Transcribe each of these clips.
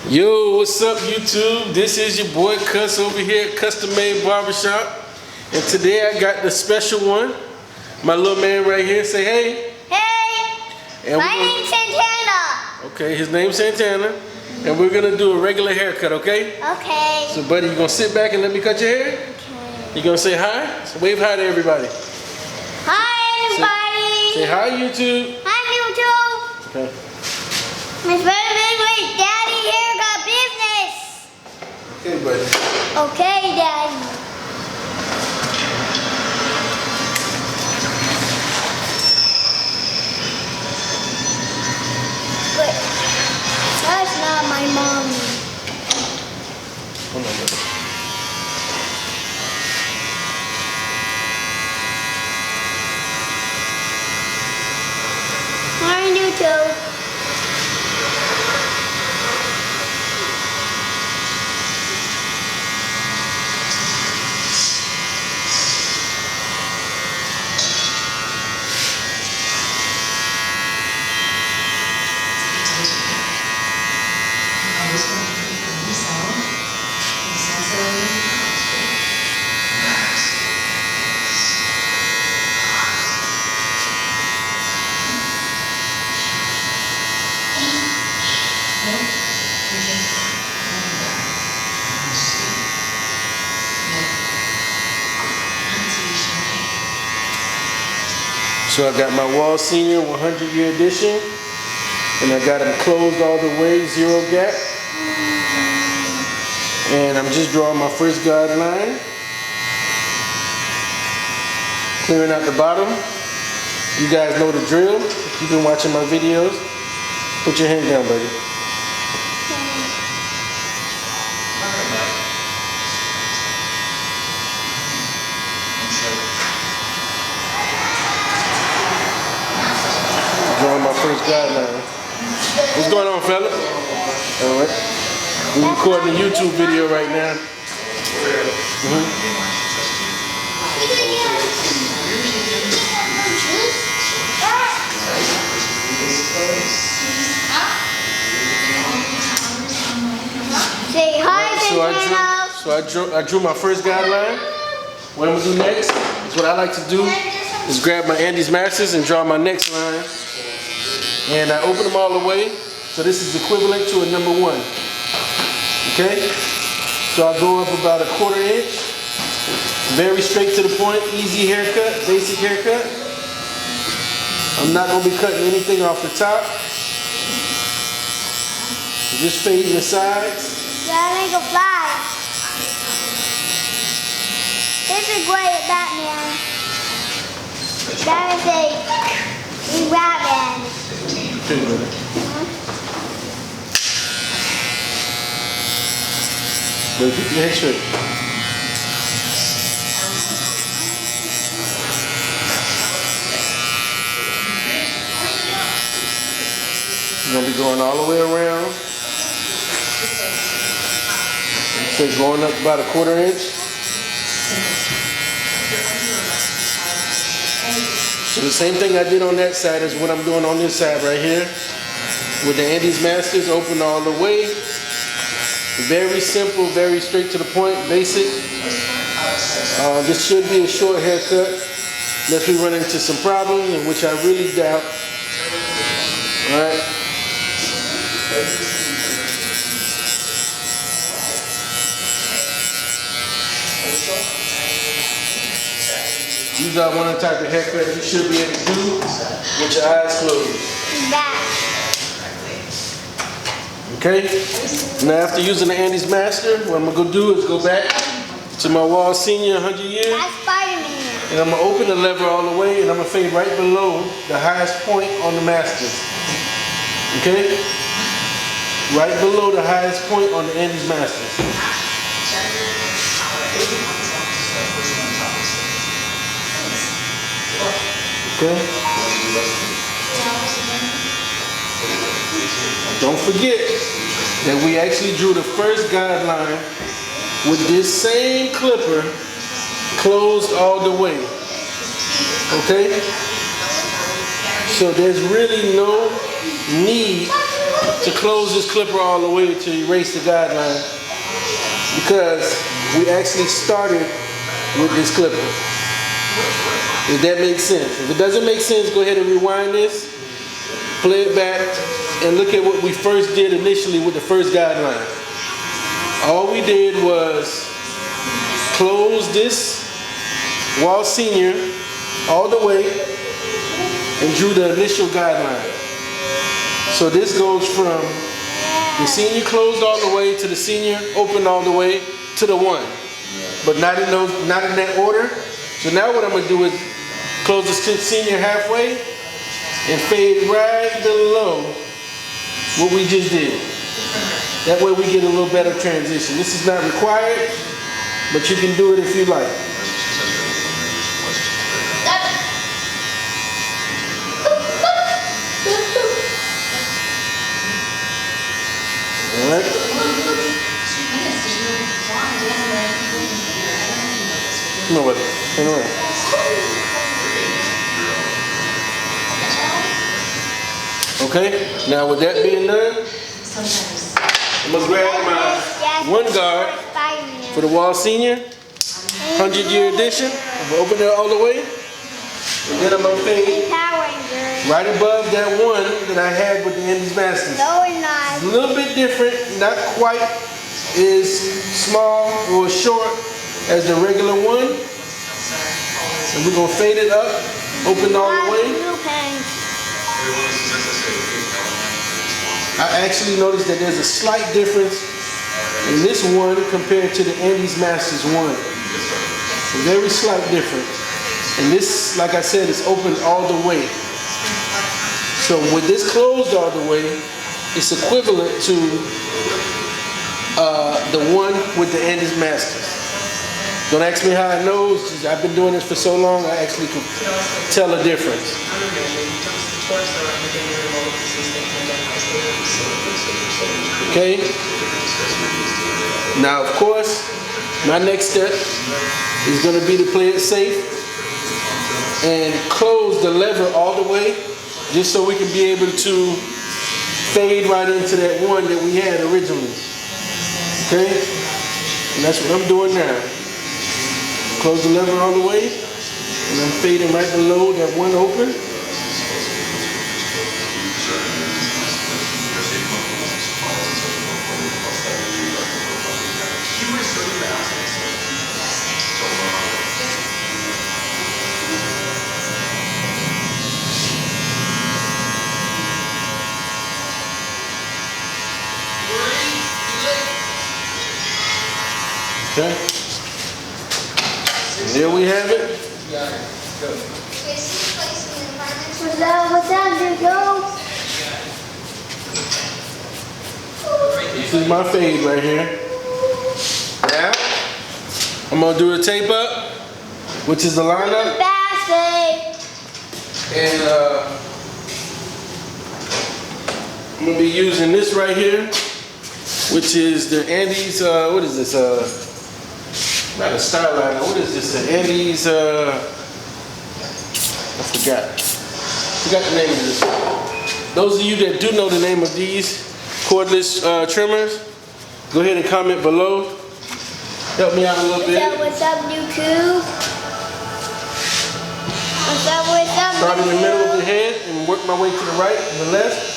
Yo, what's up YouTube? This is your boy Cuss over here at Custom Made Barbershop. And today I got the special one. My little man right here, say hey. Hey, and my name's Santana. Okay, his name's Santana. And we're gonna do a regular haircut, okay? Okay. So buddy, you gonna sit back and let me cut your hair? Okay. You gonna say hi? So wave hi to everybody. Hi everybody. Say hi YouTube. Hi YouTube. Okay. My favorite daddy haircut business. Okay, buddy. Okay, daddy. But that's not my mommy. Hold on, buddy. Hi YouTube. So I got my Wall Senior 100-year edition, and I got them closed all the way, 0 gap. And I'm just drawing my first guideline, clearing out the bottom. You guys know the drill. If you've been watching my videos, put your hand down, buddy. Drawing my first guideline. What's going on, fella? All right. We're recording a YouTube video right now. Say hi, So I drew my first guideline. What I'm gonna do next is what I like to do is grab my Andy's Masters and draw my next line. And I open them all the way. So this is equivalent to a number 1. Okay? So I go up about a 1/4 inch. Very straight to the point, easy haircut, basic haircut. I'm not gonna be cutting anything off the top. Just fading the sides. Gotta make a fly. This is great at Batman. Gotta say, Batman. Okay, brother. But keep your head straight. You're gonna be going all the way around. So going up about a 1/4 inch. So the same thing I did on that side is what I'm doing on this side right here. With the Andy's Masters, open all the way. Very simple, very straight to the point, basic. This should be a short haircut, unless we run into some problems, in which I really doubt. All right. These are one of the type of haircuts you should be able to do with your eyes closed. Back. Okay? Now after using the Andy's Master, what I'm gonna go do is go back to my Wall Senior 100 years. That's Spider-Man. And I'm gonna open the lever all the way and I'm gonna fade right below the highest point on the Master. Okay? Right below the highest point on the Andy's Master. Okay? Don't forget that we actually drew the first guideline with this same clipper closed all the way. Okay? So there's really no need to close this clipper all the way to erase the guideline, because we actually started with this clipper. If that makes sense. If it doesn't make sense, go ahead and rewind this, play it back, and look at what we first did initially with the first guideline. All we did was close this wall senior all the way and drew the initial guideline. So this goes from the senior closed all the way to the senior open all the way to the 1, but not in that order. So now what I'm gonna do is close the senior halfway and fade right below what we just did. That way we get a little better transition. This is not required, but you can do it if you like. All right. Come on, buddy. Turn around. Okay. Now, with that being done, I'm gonna grab my 1 guard for the wall senior, 100-year edition. I'm gonna open it all the way, and then I'm gonna fade right above that 1 that I had with the Andy's Masters. No, we're not. A little bit different, not quite as small or short as the regular 1. And we're gonna fade it up, open all the way. I actually noticed that there's a slight difference in this 1 compared to the Andy's Masters 1. A very slight difference. And this, like I said, is open all the way. So with this closed all the way, it's equivalent to the 1 with the Andy's Masters. Don't ask me how I know. I've been doing this for so long, I actually can tell a difference. Okay. Now, of course, my next step is going to be to play it safe and close the lever all the way, just so we can be able to fade right into that 1 that we had originally. Okay? And that's what I'm doing now. Close the lever all the way, and I'm fading right below that 1 open. Okay. And there we have it. What's that, Dugo? This is my fade right here. Now, I'm gonna do the tape up, which is the lineup. And I'm gonna be using this right here, which is the Andy's, what is this? Not a Starliner, what is this? The Andy's, I forgot the name of this. Those of you that do know the name of these cordless trimmers, go ahead and comment below. Help me out a little bit. What's up, YouTube? What's up, Start in the middle of the head and work my way to the right and the left.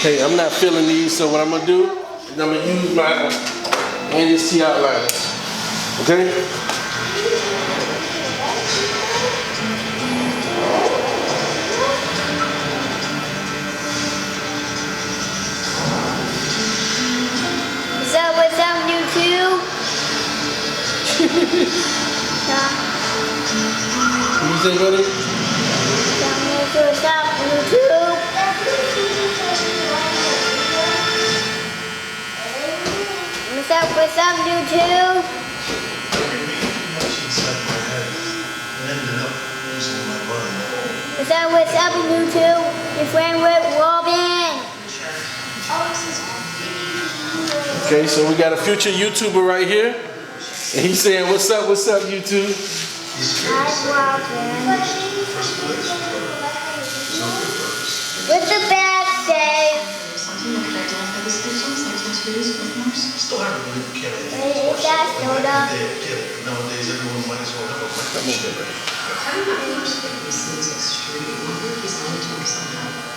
Okay, I'm not feeling these, so what I'm gonna do is I'm gonna use my Andy's T outliners. Okay? What's up, YouTube? What you say, buddy? What's up, YouTube? What's up, YouTube? what's up, YouTube? Your friend with Robin. Okay, so we got a future YouTuber right here. And he's saying, what's up, YouTube? Hi, Robin. What's the bag say? Still haven't really killed it. Is that soda? Nowadays, everyone might as well have a microwave.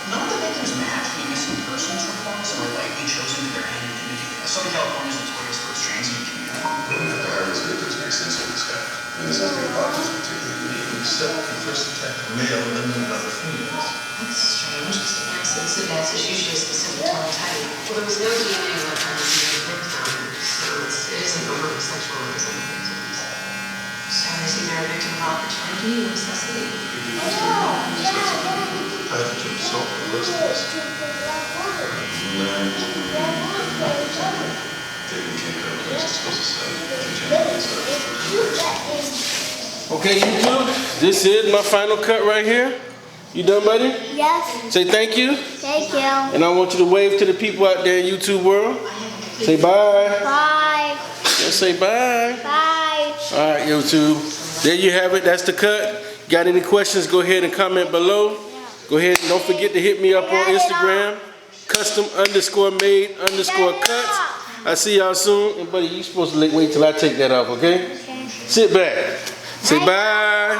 None of the victims match the missing persons reports or likely chosen to their hand in Southern California is notorious for its transient community. The hardest victims make sense of this guy. And this is the box is particularly unique. Except he first attacked a male and then moved other females. That's strange. Since the deaths is usually a specific tone type. Well, there was no DNA left on the victim, so it isn't overtly sexual as other victims. So is he their victim of opportunity or necessity? I have to so list this. Okay, YouTube, this is my final cut right here. You done, buddy? Yes. Say thank you. Thank you. And I want you to wave to the people out there in YouTube world. Say bye. Bye. Just say bye. Bye. All right, YouTube. There you have it. That's the cut. Got any questions, go ahead and comment below. Go ahead and don't forget to hit me up on Instagram. Custom_made_cuts. I'll see y'all soon. And buddy, you supposed to wait till I take that off, okay? Okay. Sit back. Say bye.